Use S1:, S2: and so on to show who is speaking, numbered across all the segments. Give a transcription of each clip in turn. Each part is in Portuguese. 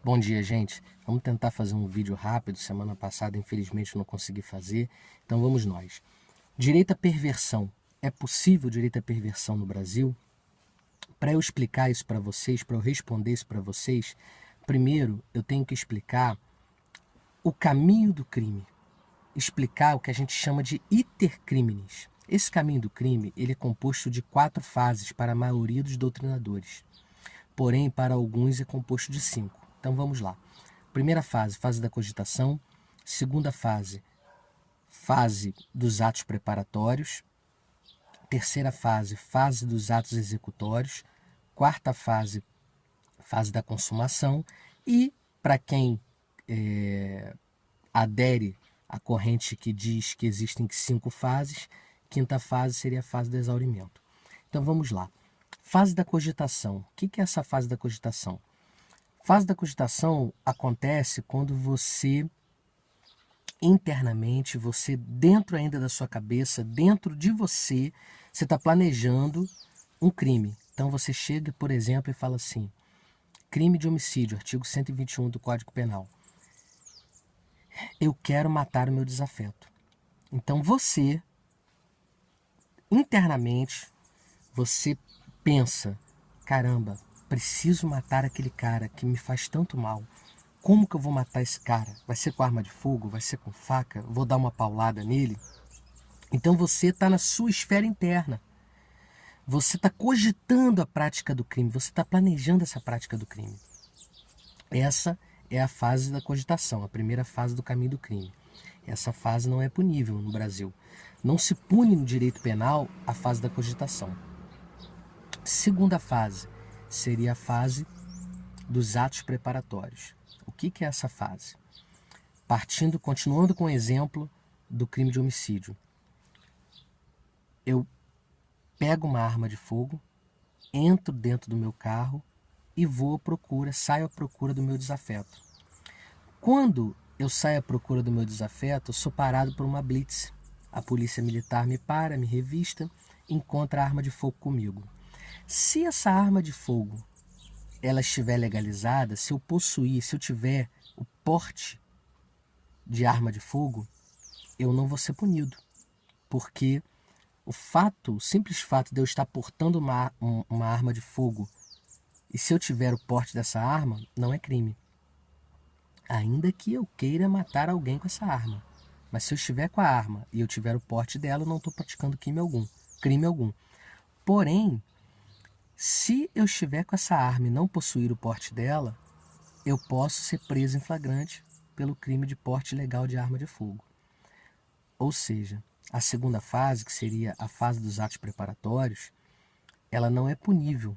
S1: Bom dia, gente. Vamos tentar fazer um vídeo rápido. Semana passada, infelizmente, eu não consegui fazer. Então vamos nós. Direito à perversão. É possível direito à perversão no Brasil? Para eu explicar isso para vocês, para eu responder isso para vocês, primeiro eu tenho que explicar o caminho do crime. Explicar o que a gente chama de iter criminis. Esse caminho do crime ele é composto de 4 fases para a maioria dos doutrinadores. Porém, para alguns é composto de 5. Então vamos lá. Primeira fase, fase da cogitação. Segunda fase, fase dos atos preparatórios. Terceira fase, fase dos atos executórios. Quarta fase, fase da consumação. E para quem adere à corrente que diz que existem 5 fases, quinta fase seria a fase do exaurimento. Então vamos lá. Fase da cogitação. O que é essa fase da cogitação? Fase da cogitação acontece quando você, internamente, você dentro ainda da sua cabeça, dentro de você, você está planejando um crime. Então você chega, por exemplo, e fala assim, crime de homicídio, artigo 121 do Código Penal. Eu quero matar o meu desafeto. Então você, internamente, você pensa, caramba, preciso matar aquele cara que me faz tanto mal. Como que eu vou matar esse cara? Vai ser com arma de fogo? Vai ser com faca? Vou dar uma paulada nele? Então você está na sua esfera interna. Você está cogitando a prática do crime. Você está planejando essa prática do crime. Essa é a fase da cogitação, a primeira fase do caminho do crime. Essa fase não é punível no Brasil. Não se pune no direito penal a fase da cogitação. Segunda fase seria a fase dos atos preparatórios. O que é essa fase? Continuando com o exemplo do crime de homicídio. Eu pego uma arma de fogo, entro dentro do meu carro e saio à procura do meu desafeto. Quando eu saio à procura do meu desafeto, eu sou parado por uma blitz. A polícia militar me para, me revista, encontra a arma de fogo comigo. Se essa arma de fogo ela estiver legalizada, se eu tiver o porte de arma de fogo, eu não vou ser punido. Porque o simples fato de eu estar portando uma arma de fogo, e se eu tiver o porte dessa arma, não é crime. Ainda que eu queira matar alguém com essa arma. Mas se eu estiver com a arma e eu tiver o porte dela, eu não estou praticando crime algum. Porém, se eu estiver com essa arma e não possuir o porte dela, eu posso ser preso em flagrante pelo crime de porte ilegal de arma de fogo. Ou seja, a segunda fase, que seria a fase dos atos preparatórios, ela não é punível.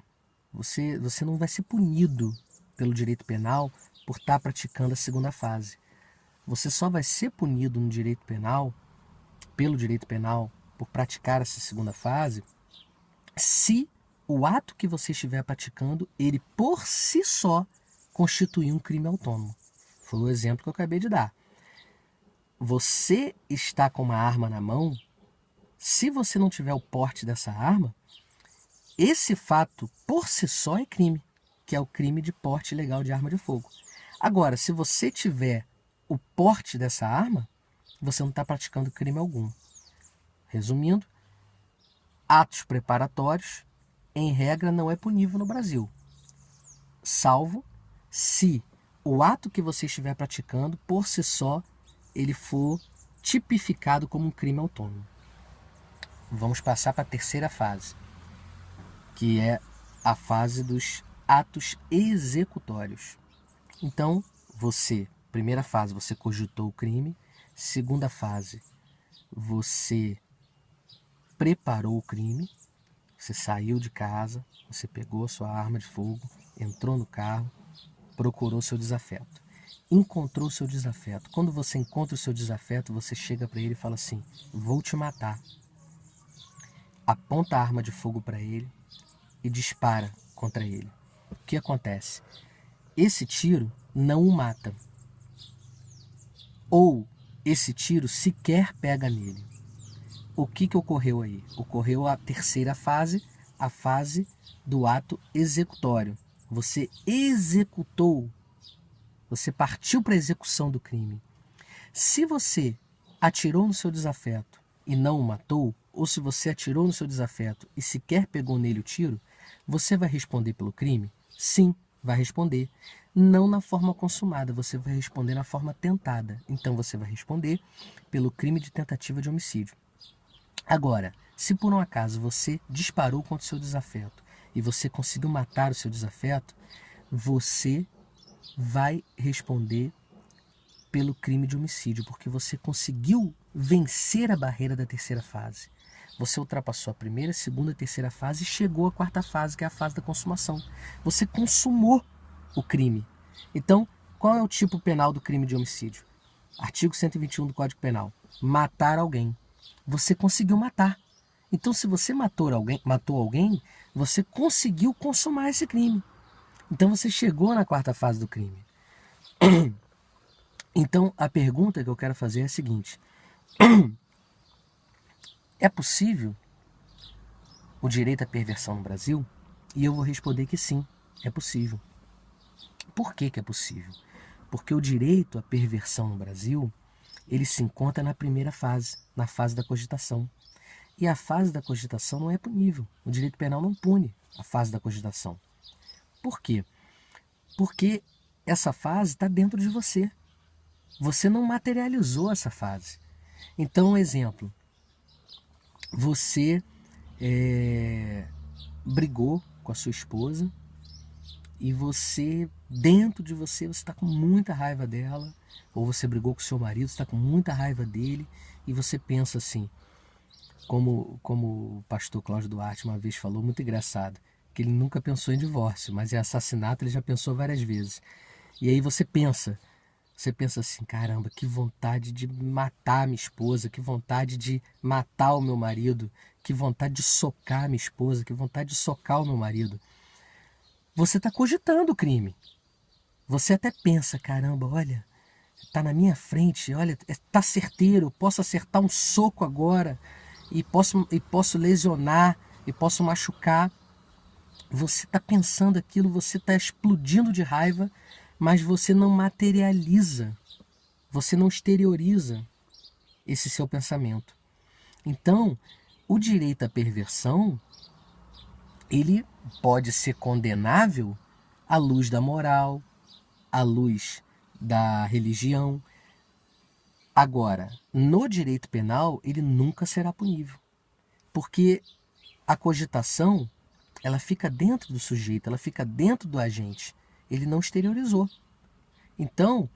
S1: Você não vai ser punido pelo direito penal por estar praticando a segunda fase. Você só vai ser punido no direito penal, pelo direito penal, por praticar essa segunda fase, se o ato que você estiver praticando, ele por si só constituir um crime autônomo. Foi o exemplo que eu acabei de dar. Você está com uma arma na mão, se você não tiver o porte dessa arma, esse fato por si só é crime, que é o crime de porte ilegal de arma de fogo. Agora, se você tiver o porte dessa arma, você não está praticando crime algum. Resumindo, atos preparatórios, em regra, não é punível no Brasil, salvo se o ato que você estiver praticando, por si só, ele for tipificado como um crime autônomo. Vamos passar para a terceira fase, que é a fase dos atos executórios. Então, primeira fase, você cogitou o crime. Segunda fase, você preparou o crime. Você saiu de casa, você pegou a sua arma de fogo, entrou no carro, procurou seu desafeto. Encontrou seu desafeto. Quando você encontra o seu desafeto, você chega para ele e fala assim, vou te matar. Aponta a arma de fogo para ele e dispara contra ele. O que acontece? Esse tiro não o mata. Ou esse tiro sequer pega nele. O que ocorreu aí? Ocorreu a terceira fase, a fase do ato executório. Você executou Você partiu para a execução do crime. Se você atirou no seu desafeto e não o matou, ou se você atirou no seu desafeto e sequer pegou nele o tiro, você vai responder pelo crime? Sim, vai responder. Não na forma consumada, você vai responder na forma tentada. Então você vai responder pelo crime de tentativa de homicídio. Agora, se por um acaso você disparou contra o seu desafeto e você conseguiu matar o seu desafeto, você vai responder pelo crime de homicídio, porque você conseguiu vencer a barreira da terceira fase. Você ultrapassou a primeira, segunda, terceira fase e chegou à quarta fase, que é a fase da consumação. Você consumou o crime. Então, qual é o tipo penal do crime de homicídio? Artigo 121 do Código Penal. Matar alguém. Você conseguiu matar. Então, se você matou alguém, você conseguiu consumar esse crime. Então, você chegou na quarta fase do crime. Então, a pergunta que eu quero fazer é a seguinte: é possível o direito à perversão no Brasil? E eu vou responder que sim, é possível. Por que é possível? Porque o direito à perversão no Brasil, ele se encontra na primeira fase, na fase da cogitação. E a fase da cogitação não é punível. O direito penal não pune a fase da cogitação. Por quê? Porque essa fase está dentro de você. Você não materializou essa fase. Então, um exemplo. Você brigou com a sua esposa e você, dentro de você, você está com muita raiva dela, ou você brigou com o seu marido, está com muita raiva dele, e você pensa assim, como o pastor Cláudio Duarte uma vez falou, muito engraçado, que ele nunca pensou em divórcio, mas em assassinato ele já pensou várias vezes. E aí você pensa assim, caramba, que vontade de matar a minha esposa, que vontade de matar o meu marido, que vontade de socar a minha esposa, que vontade de socar o meu marido. Você está cogitando o crime. Você até pensa, caramba, olha, está na minha frente, olha, está certeiro, eu posso acertar um soco agora e posso lesionar, e posso machucar. Você está pensando aquilo, você está explodindo de raiva, mas você não materializa, você não exterioriza esse seu pensamento. Então, o direito à perversão, ele pode ser condenável à luz da moral, à luz da religião. Agora, no direito penal, ele nunca será punível, porque a cogitação, ela fica dentro do sujeito, ela fica dentro do agente. Ele não exteriorizou. Então,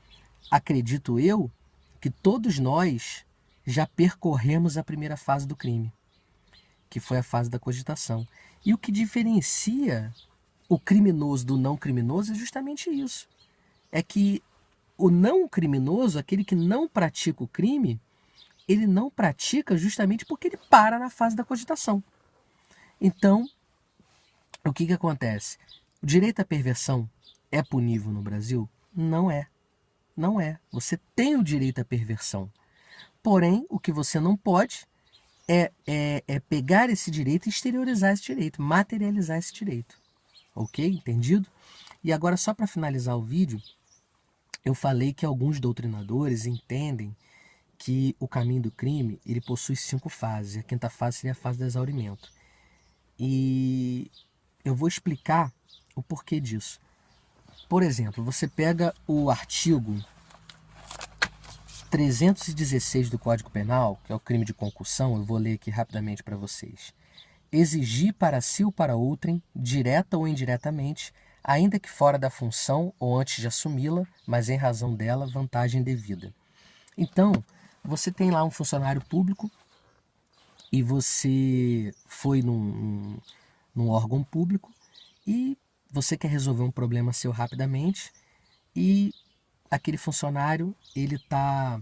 S1: acredito eu que todos nós já percorremos a primeira fase do crime, que foi a fase da cogitação. E o que diferencia o criminoso do não criminoso é justamente isso. É que o não criminoso, aquele que não pratica o crime, ele não pratica justamente porque ele para na fase da cogitação. Então, o que acontece? O direito à perversão é punível no Brasil? Não é. Não é. Você tem o direito à perversão. Porém, o que você não pode é pegar esse direito e exteriorizar esse direito, materializar esse direito. Ok? Entendido? E agora, só para finalizar o vídeo, eu falei que alguns doutrinadores entendem que o caminho do crime ele possui 5 fases. A quinta fase seria a fase do exaurimento. E eu vou explicar o porquê disso. Por exemplo, você pega o artigo 316 do Código Penal, que é o crime de concussão, eu vou ler aqui rapidamente para vocês. Exigir para si ou para outrem, direta ou indiretamente, ainda que fora da função ou antes de assumi-la, mas em razão dela, vantagem devida. Então, você tem lá um funcionário público e você foi num órgão público e você quer resolver um problema seu rapidamente e aquele funcionário ele está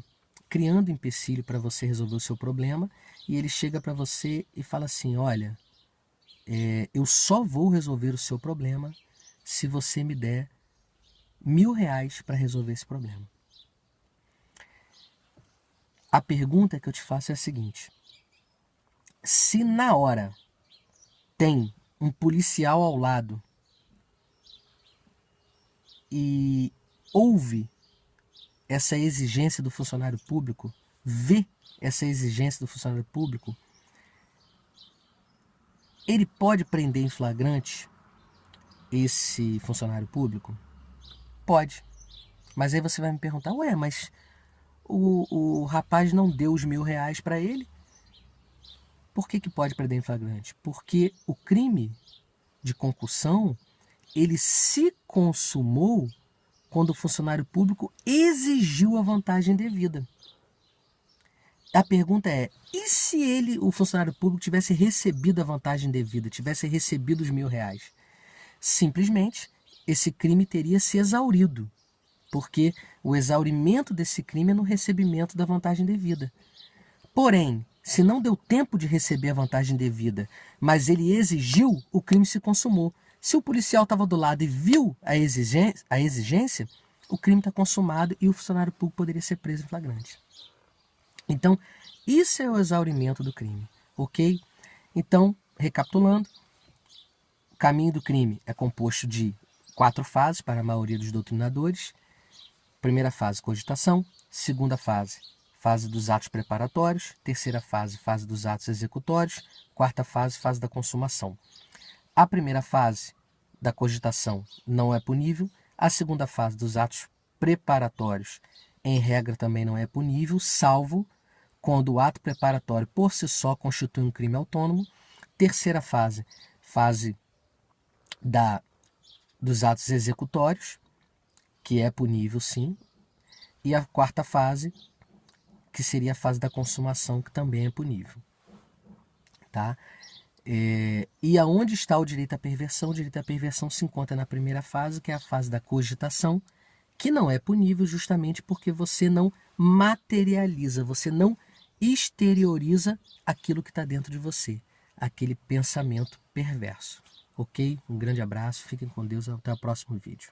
S1: criando empecilho para você resolver o seu problema e ele chega para você e fala assim, olha, eu só vou resolver o seu problema se você me der R$ 1.000 para resolver esse problema. A pergunta que eu te faço é a seguinte, se na hora tem um policial ao lado e ouve essa exigência do funcionário público, vê essa exigência do funcionário público, ele pode prender em flagrante esse funcionário público? Pode. Mas aí você vai me perguntar, ué, mas o rapaz não deu os R$1.000 para ele? Por que pode prender em flagrante? Porque o crime de concussão, ele se consumou quando o funcionário público exigiu a vantagem devida. A pergunta é, e se o funcionário público tivesse recebido a vantagem devida, tivesse recebido os R$1.000? Simplesmente, esse crime teria se exaurido, porque o exaurimento desse crime é no recebimento da vantagem devida. Porém, se não deu tempo de receber a vantagem devida, mas ele exigiu, o crime se consumou. Se o policial estava do lado e viu a exigência, o crime está consumado e o funcionário público poderia ser preso em flagrante. Então, isso é o exaurimento do crime, ok? Então, recapitulando, o caminho do crime é composto de 4 fases para a maioria dos doutrinadores. Primeira fase, cogitação. Segunda fase, fase dos atos preparatórios. Terceira fase, fase dos atos executórios. Quarta fase, fase da consumação. A primeira fase da cogitação não é punível. A segunda fase dos atos preparatórios, em regra, também não é punível, salvo quando o ato preparatório por si só constitui um crime autônomo. Terceira fase, fase dos atos executórios, que é punível sim. E a quarta fase, que seria a fase da consumação, que também é punível. Tá? E aonde está o direito à perversão? O direito à perversão se encontra na primeira fase, que é a fase da cogitação, que não é punível justamente porque você não materializa, você não exterioriza aquilo que está dentro de você, aquele pensamento perverso. Ok? Um grande abraço, fiquem com Deus, até o próximo vídeo.